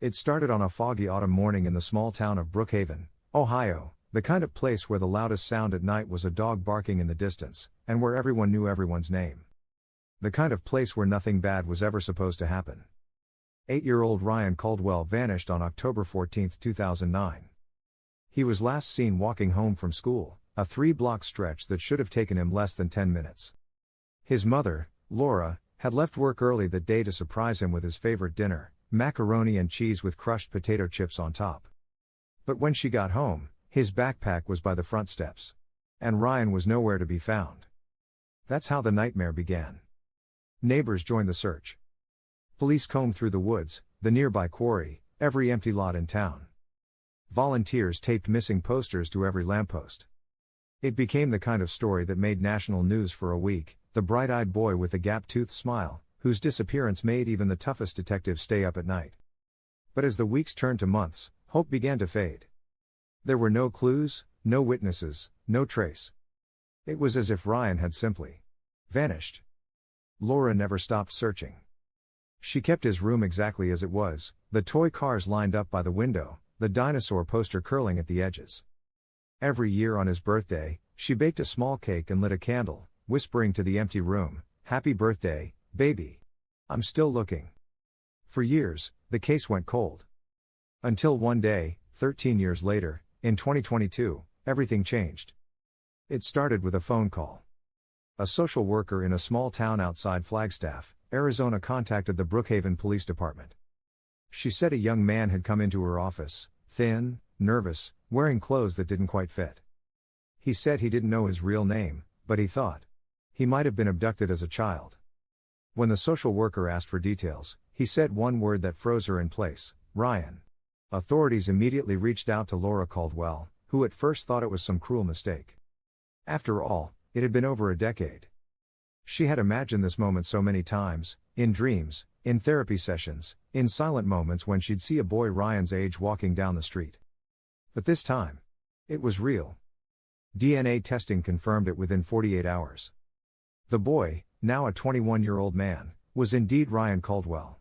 It started on a foggy autumn morning in the small town of Brookhaven, Ohio, the kind of place where the loudest sound at night was a dog barking in the distance, and where everyone knew everyone's name. The kind of place where nothing bad was ever supposed to happen. 8-year-old Ryan Caldwell vanished on October 14, 2009. He was last seen walking home from school, a 3-block stretch that should have taken him less than 10 minutes. His mother, Laura, had left work early that day to surprise him with his favorite dinner, macaroni and cheese with crushed potato chips on top. But when she got home, his backpack was by the front steps. And Ryan was nowhere to be found. That's how the nightmare began. Neighbors joined the search. Police combed through the woods, the nearby quarry, every empty lot in town. Volunteers taped missing posters to every lamppost. It became the kind of story that made national news for a week, the bright-eyed boy with the gap-toothed smile, whose disappearance made even the toughest detectives stay up at night. But as the weeks turned to months, hope began to fade. There were no clues, no witnesses, no trace. It was as if Ryan had simply vanished. Laura never stopped searching. She kept his room exactly as it was, the toy cars lined up by the window, the dinosaur poster curling at the edges. Every year on his birthday, she baked a small cake and lit a candle, whispering to the empty room, "Happy birthday, baby. I'm still looking." For years, the case went cold. Until one day, 13 years later, in 2022, everything changed. It started with a phone call. A social worker in a small town outside Flagstaff, Arizona contacted the Brookhaven Police Department. She said a young man had come into her office, thin, nervous, wearing clothes that didn't quite fit. He said he didn't know his real name, but he thought he might have been abducted as a child. When the social worker asked for details, he said one word that froze her in place: Ryan. Authorities immediately reached out to Laura Caldwell, who at first thought it was some cruel mistake. After all, it had been over a decade. She had imagined this moment so many times, in dreams, in therapy sessions, in silent moments when she'd see a boy Ryan's age walking down the street. But this time, it was real. DNA testing confirmed it within 48 hours. The boy, now a 21-year-old man, was indeed Ryan Caldwell.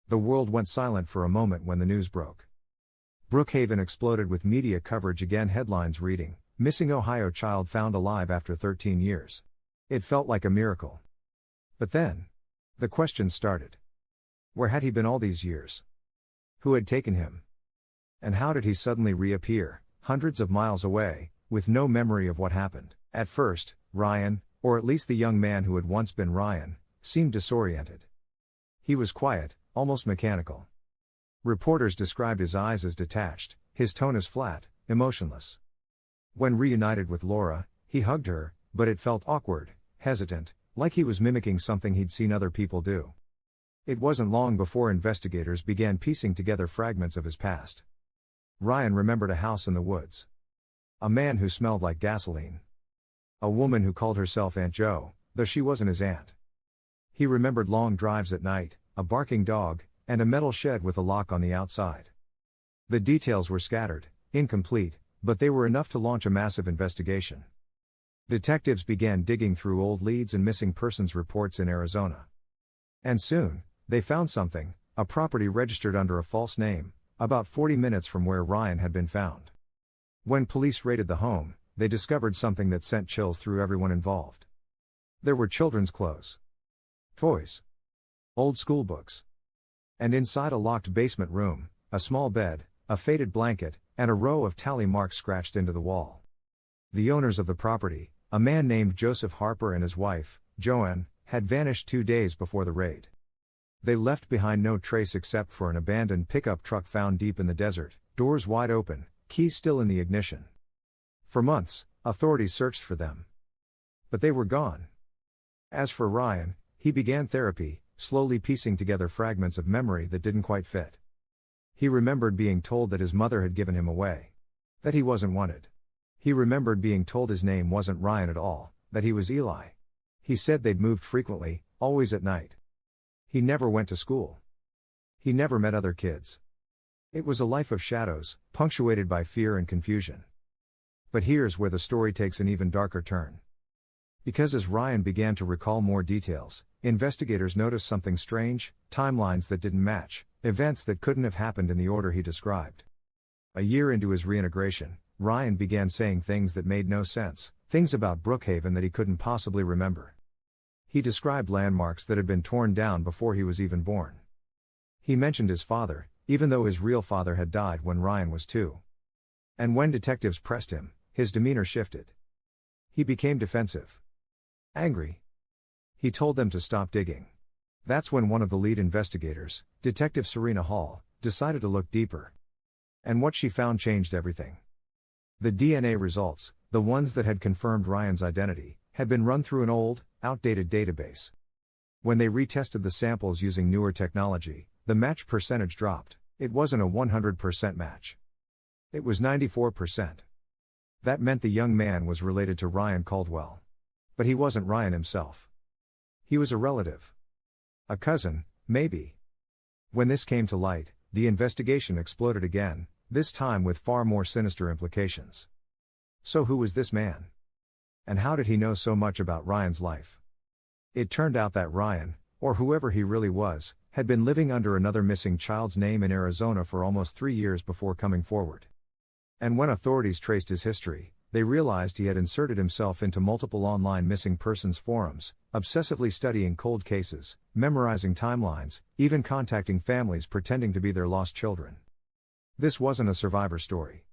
The world went silent for a moment when the news broke. Brookhaven exploded with media coverage again, headlines reading, "Missing Ohio Child Found Alive After 13 Years. It felt like a miracle. But then, the questions started. Where had he been all these years? Who had taken him? And how did he suddenly reappear, hundreds of miles away, with no memory of what happened? At first, Ryan, or at least the young man who had once been Ryan, seemed disoriented. He was quiet, almost mechanical. Reporters described his eyes as detached, his tone as flat, emotionless. When reunited with Laura, he hugged her, but it felt awkward, hesitant, like he was mimicking something he'd seen other people do. It wasn't long before investigators began piecing together fragments of his past. Ryan remembered a house in the woods. A man who smelled like gasoline. A woman who called herself Aunt Jo, though she wasn't his aunt. He remembered long drives at night, a barking dog, and a metal shed with a lock on the outside. The details were scattered, incomplete, but they were enough to launch a massive investigation. Detectives began digging through old leads and missing persons reports in Arizona. And soon, they found something, a property registered under a false name, about 40 minutes from where Ryan had been found. When police raided the home, they discovered something that sent chills through everyone involved. There were children's clothes, toys, old school books, and inside a locked basement room, a small bed, a faded blanket, and a row of tally marks scratched into the wall. The owners of the property, a man named Joseph Harper and his wife, Joanne, had vanished 2 days before the raid. They left behind no trace except for an abandoned pickup truck found deep in the desert, doors wide open, keys still in the ignition. For months, authorities searched for them. But they were gone. As for Ryan, he began therapy, slowly piecing together fragments of memory that didn't quite fit. He remembered being told that his mother had given him away. That he wasn't wanted. He remembered being told his name wasn't Ryan at all, that he was Eli. He said they'd moved frequently, always at night. He never went to school. He never met other kids. It was a life of shadows, punctuated by fear and confusion. But here's where the story takes an even darker turn. Because as Ryan began to recall more details, investigators noticed something strange: timelines that didn't match, Events that couldn't have happened in the order he described. A year into his reintegration, Ryan began saying things that made no sense, things about Brookhaven that he couldn't possibly remember. He described landmarks that had been torn down before he was even born. He mentioned his father, even though his real father had died when Ryan was 2. And when detectives pressed him, his demeanor shifted. He became defensive. Angry. He told them to stop digging. That's when one of the lead investigators, Detective Serena Hall, decided to look deeper. And what she found changed everything. The DNA results, the ones that had confirmed Ryan's identity, had been run through an old, outdated database. When they retested the samples using newer technology, the match percentage dropped. It wasn't a 100% match. It was 94%. That meant the young man was related to Ryan Caldwell. But he wasn't Ryan himself. He was a relative. A cousin, maybe. When this came to light, the investigation exploded again, this time with far more sinister implications. So who was this man? And how did he know so much about Ryan's life? It turned out that Ryan, or whoever he really was, had been living under another missing child's name in Arizona for almost 3 years before coming forward. And when authorities traced his history, they realized he had inserted himself into multiple online missing persons forums, obsessively studying cold cases, memorizing timelines, even contacting families pretending to be their lost children. This wasn't a survivor story.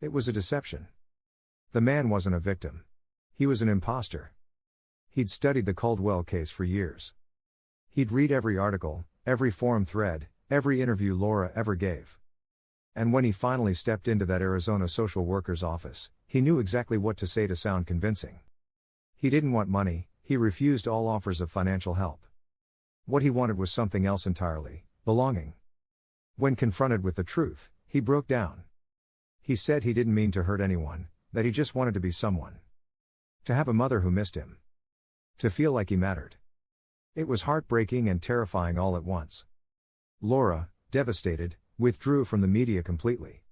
It was a deception. The man wasn't a victim. He was an imposter. He'd studied the Caldwell case for years. He'd read every article, every forum thread, every interview Laura ever gave. And when he finally stepped into that Arizona social worker's office, he knew exactly what to say to sound convincing. He didn't want money, he refused all offers of financial help. What he wanted was something else entirely, belonging. When confronted with the truth, he broke down. He said he didn't mean to hurt anyone, that he just wanted to be someone. To have a mother who missed him. To feel like he mattered. It was heartbreaking and terrifying all at once. Laura, devastated, withdrew from the media completely.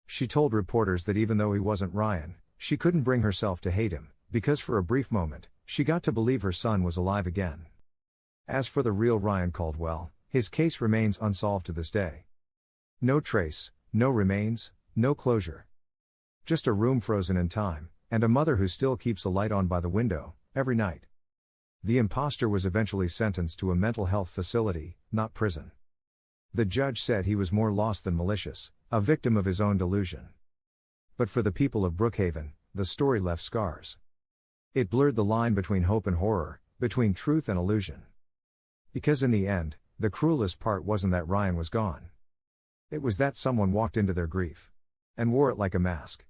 She told reporters that even though he wasn't Ryan, she couldn't bring herself to hate him, because for a brief moment, she got to believe her son was alive again. As for the real Ryan Caldwell, his case remains unsolved to this day. No trace, no remains, no closure. Just a room frozen in time, and a mother who still keeps a light on by the window, every night. The imposter was eventually sentenced to a mental health facility, not prison. The judge said he was more lost than malicious, a victim of his own delusion. But for the people of Brookhaven, the story left scars. It blurred the line between hope and horror, between truth and illusion. Because in the end, the cruelest part wasn't that Ryan was gone. It was that someone walked into their grief. And wore it like a mask.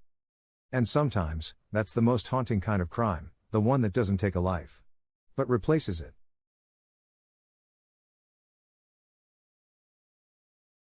And sometimes, that's the most haunting kind of crime, the one that doesn't take a life. But replaces it.